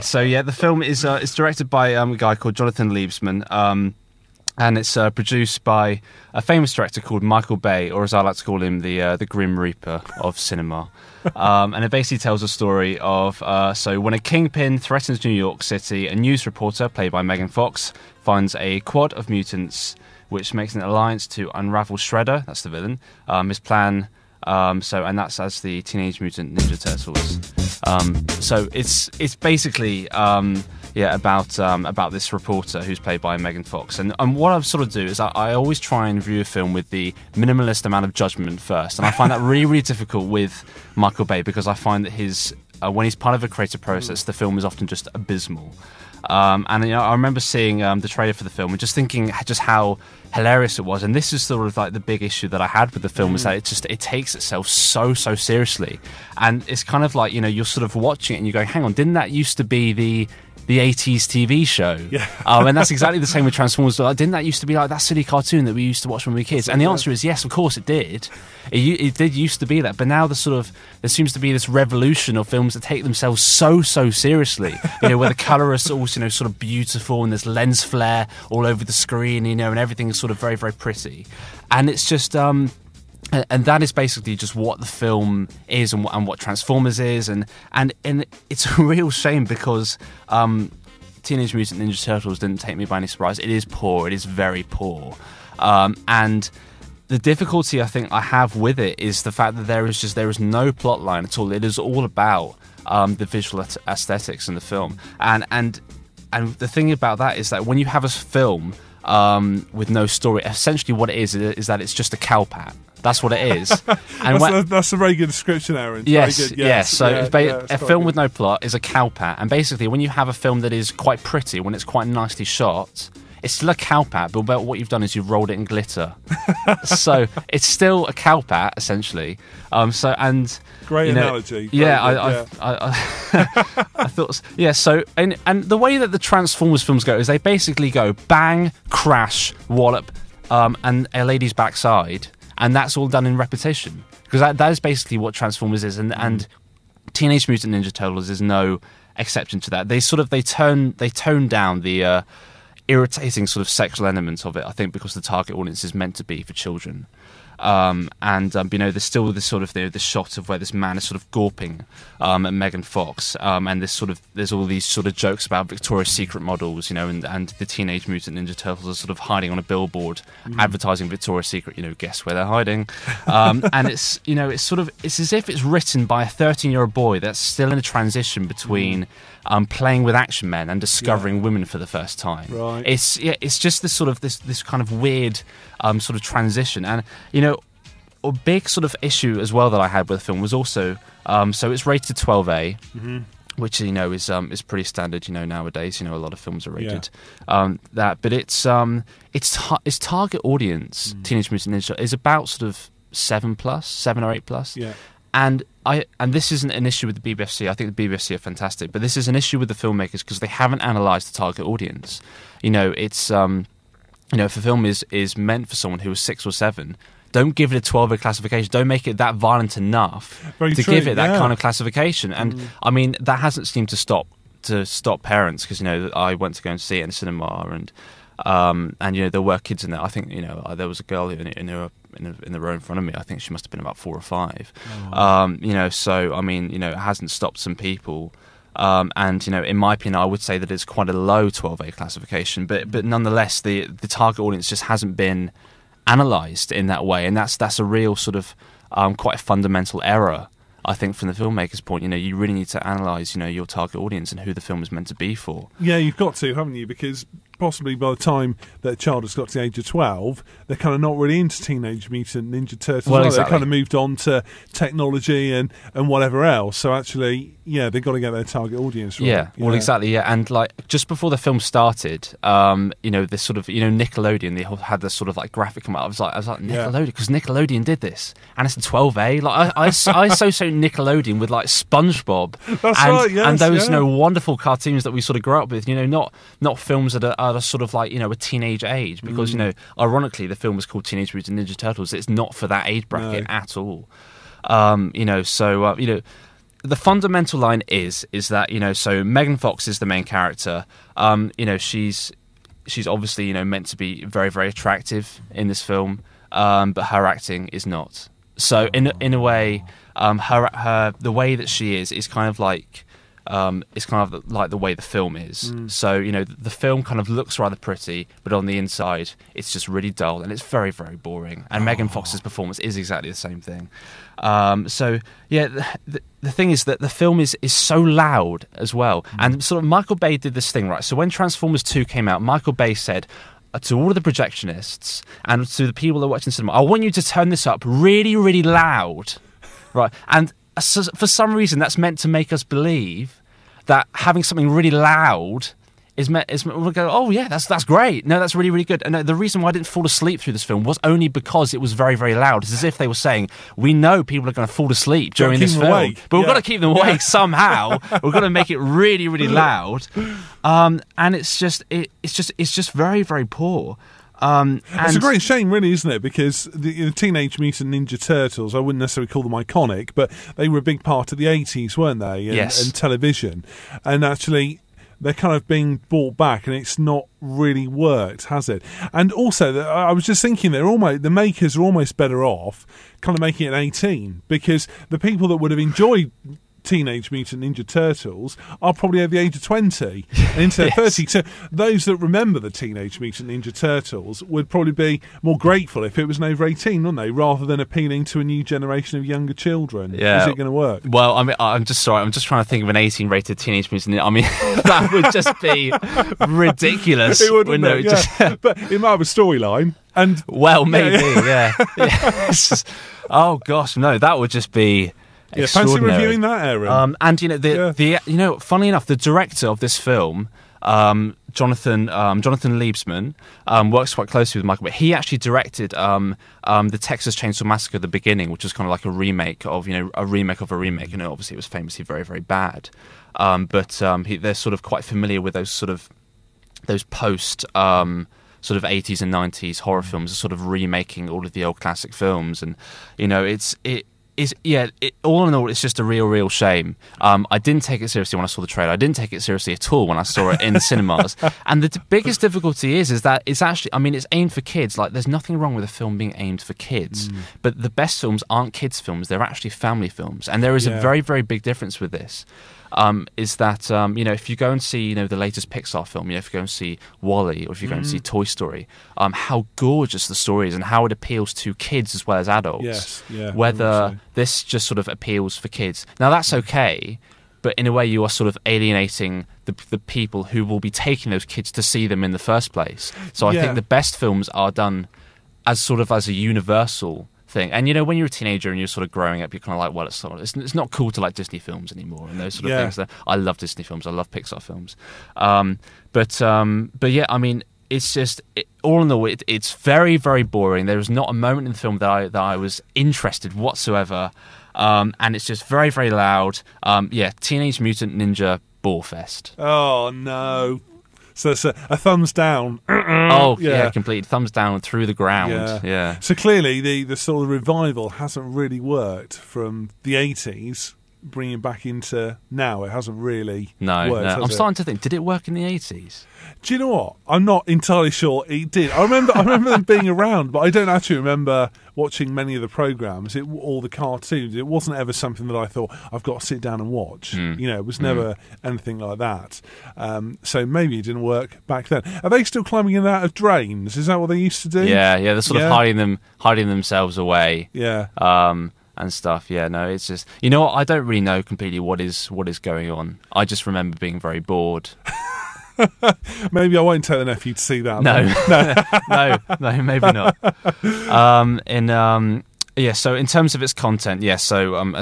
So yeah, the film is it's directed by a guy called Jonathan Liebesman, and it's produced by a famous director called Michael Bay, or as I like to call him, the Grim Reaper of cinema. And it basically tells a story of so when a kingpin threatens New York City, a news reporter played by Megan Fox finds a quad of mutants, which makes an alliance to unravel Shredder. That's the villain. His plan. And that's as the Teenage Mutant Ninja Turtles. So it's basically about this reporter who's played by Megan Fox. And what I sort of do is I always try and view a film with the minimalist amount of judgment first, and I find that really, really difficult with Michael Bay, because I find that his when he's part of a creative process, the film is often just abysmal. And I remember seeing the trailer for the film and just thinking just how hilarious it was. And this is sort of like the big issue that I had with the film, is that it takes itself so seriously, and it's kind of like, you're sort of watching it and you're going, hang on, didn't that used to be the 80s TV show? Yeah. And that's exactly the same with Transformers. Didn't that used to be like that silly cartoon that we used to watch when we were kids? And the answer is yes, of course it did. It did used to be that, but now there seems to be this revolution of films that take themselves so seriously. Where the colour is all sort of beautiful, and there's lens flare all over the screen, and everything is sort of very, very pretty. And it's just and that is basically just what the film is, and what Transformers is, and it's a real shame, because Teenage Mutant Ninja Turtles didn't take me by any surprise. It is poor. It is very poor, and the difficulty I think I have with it is the fact that there is no plot line at all. It is all about the visual aesthetics in the film, and the thing about that is that when you have a film with no story, essentially what it is that it's just a cowpat. That's what it is. And that's a very good description, Aaron. Yes, very good. yes. So a film good. with no plot is a cowpat, and basically when you have a film that is quite pretty, when it's quite nicely shot, it's still a cowpat, but what you've done is you've rolled it in glitter. So it's still a cowpat, essentially. Great analogy. Yeah, I thought. Yeah, so and the way that the Transformers films go is they basically go bang, crash, wallop, and a lady's backside, and that's all done in repetition, because that is basically what Transformers is, and Teenage Mutant Ninja Turtles is no exception to that. They tone down the irritating sort of sexual element of it, I think, because the target audience is meant to be for children. There's still this sort of this shot of where this man is sort of gawping at Megan Fox, and there's all these sort of jokes about Victoria's Secret models, and the Teenage Mutant Ninja Turtles are sort of hiding on a billboard advertising Victoria's Secret, guess where they're hiding. And it's it's as if it's written by a 13-year-old boy that's still in a transition between playing with action men and discovering women for the first time. Right. It's just this sort of this kind of weird sort of transition. And a big sort of issue as well that I had with the film was also so it's rated 12A, which is pretty standard nowadays. A lot of films are rated that, but its target audience, Teenage Mutant Ninja, is about sort of 7 or 8+. Yeah. And this isn't an issue with the BBFC. I think the BBFC are fantastic, but this is an issue with the filmmakers because they haven't analysed the target audience. It's if a film is meant for someone who is 6 or 7, don't give it a 12A classification. Don't make it that violent enough give it that kind of classification. And I mean, that hasn't seemed to stop parents, because I went to go and see it in the cinema, and there were kids in there. I think there was a girl in the row in front of me. I think she must have been about 4 or 5. So I mean, it hasn't stopped some people. And in my opinion, I would say that it's quite a low 12A classification, but nonetheless, the target audience just hasn't been analysed in that way, and that's a real sort of quite a fundamental error, I think, from the filmmaker's point. You really need to analyse your target audience and who the film is meant to be for. Yeah, you've got to, haven't you? Because possibly by the time that a child has got to the age of 12, they're kind of not really into Teenage Mutant Ninja Turtles. Well, exactly. They've kind of moved on to technology and whatever else. So actually, they've got to get their target audience right. Yeah, well, exactly, yeah. And just before the film started, this sort of, Nickelodeon, they had this sort of graphic come out. I was like Nickelodeon, because Nickelodeon did this, and it's a 12A. I associate Nickelodeon with SpongeBob. That's right, yes, and those wonderful cartoons that we sort of grew up with. Not films that are sort of a teenage age, because ironically the film was called Teenage Mutant Ninja Turtles. It's not for that age bracket at all. the fundamental line is that, so Megan Fox is the main character. She's obviously, meant to be very, very attractive in this film, but her acting is not. So in a way, the way that she is kind of like, it's kind of like the way the film is. So, the film kind of looks rather pretty, but on the inside, it's just really dull and it's very, very boring. And Megan Fox's performance is exactly the same thing. So, yeah, the thing is that the film is so loud as well. And sort of Michael Bay did this thing, right? So when Transformers 2 came out, Michael Bay said to all of the projectionists and to the people that are watching cinema, I want you to turn this up really, really loud. Right. And so for some reason, that's meant to make us believe that having something really loud we'll go, oh yeah, that's great. No, that's really, really good. And the reason why I didn't fall asleep through this film was only because it was very, very loud. It's as if they were saying, we know people are going to fall asleep during this film, but we've got to keep them awake somehow. We've got to make it really, really loud. And it's just very, very poor. It's a great shame, really, isn't it? Because the Teenage Mutant Ninja Turtles, I wouldn't necessarily call them iconic, but they were a big part of the 80s, weren't they? And television. And actually, they're kind of being brought back, and it's not really worked, has it? And also, I was just thinking, the makers are almost better off kind of making it 18, because the people that would have enjoyed Teenage Mutant Ninja Turtles are probably over the age of 20 and into their 30s. So those that remember the Teenage Mutant Ninja Turtles would probably be more grateful if it was an over 18, wouldn't they? Rather than appealing to a new generation of younger children. Yeah. Is it going to work? Well, I mean, I'm just trying to think of an 18-rated Teenage Mutant. I mean, that would just be ridiculous. It wouldn't it? Yeah. But it might have a storyline. And well, maybe, yeah. Oh gosh, no, that would just be. Yeah, fancy reviewing that, Aaron. And funnily enough, the director of this film, Jonathan Liebsman, works quite closely with Michael Bay. He actually directed the Texas Chainsaw Massacre: The Beginning, which was kind of like a remake of a remake of a remake. Obviously it was famously very, very bad. But they're sort of quite familiar with those post sort of 80s and 90s horror films, sort of remaking all of the old classic films, and all in all, it's just a real shame. I didn't take it seriously when I saw the trailer. I didn't take it seriously at all when I saw it in the cinemas. And the biggest difficulty is that it's actually, it's aimed for kids. Like, there's nothing wrong with a film being aimed for kids. But the best films aren't kids' films. They're actually family films. And there is a very, very big difference with this. Is that, if you go and see, the latest Pixar film, if you go and see WALL-E, or if you go and see Toy Story, how gorgeous the story is and how it appeals to kids as well as adults. Yes, yeah. Whether this just sort of appeals for kids. Now, that's okay, but in a way you are sort of alienating the people who will be taking those kids to see them in the first place. So I think the best films are done as a universal thing. And when you're a teenager and you're sort of growing up, you're kind of like, well, it's not cool to like Disney films anymore and those sort of things. I love Disney films. I love Pixar films. But yeah, it's just all in all, it's very, very boring. There is not a moment in the film that I was interested whatsoever, and it's just very, very loud. Teenage Mutant Ninja Bore Fest. Oh no. So it's a thumbs down. Complete thumbs down through the ground. Yeah. So clearly the sort of revival hasn't really worked from the 80s, bringing back into now. It hasn't really worked. I'm starting to think, did it work in the 80s? Do you know what? I'm not entirely sure it did. I remember them being around, but I don't actually remember watching many of the programmes or the cartoons. It wasn't ever something that I thought, I've got to sit down and watch. It was never anything like that. So maybe it didn't work back then. Are they still climbing in and out of drains? Is that what they used to do? Yeah, they're sort of hiding themselves away. Yeah. And stuff. Yeah, no, it's just, what? I don't really know completely what is going on. I just remember being very bored. Maybe I won't take the nephew to see that. No, maybe not. So in terms of its content, as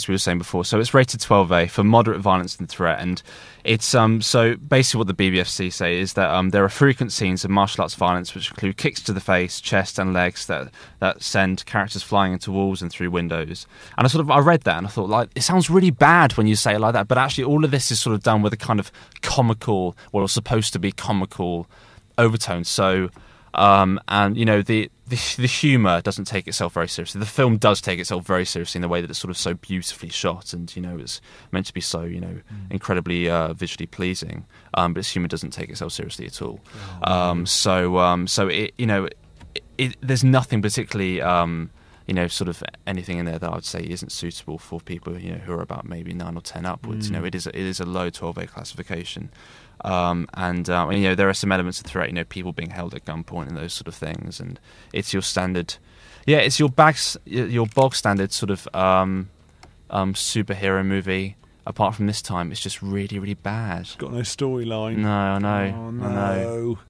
we were saying before, so it's rated 12A for moderate violence and threat, and it's so basically what the BBFC say is that there are frequent scenes of martial arts violence which include kicks to the face, chest and legs that send characters flying into walls and through windows. And I read that and I thought, like, it sounds really bad when you say it like that, but actually all of this is sort of done with a kind of comical, supposed to be comical overtone. So And you know the humour doesn't take itself very seriously. The film does take itself very seriously in the way that it's sort of so beautifully shot, and you know it's meant to be so incredibly visually pleasing. But its humour doesn't take itself seriously at all. So it there's nothing particularly sort of anything in there that I would say isn't suitable for people who are about maybe 9 or 10 upwards. It is a low 12A classification. There are some elements of threat, people being held at gunpoint and those sort of things, and it's your standard, it's your bog standard sort of superhero movie. Apart from this time, it's just really, really bad. It's got no storyline. No, I know. Oh, no. I know.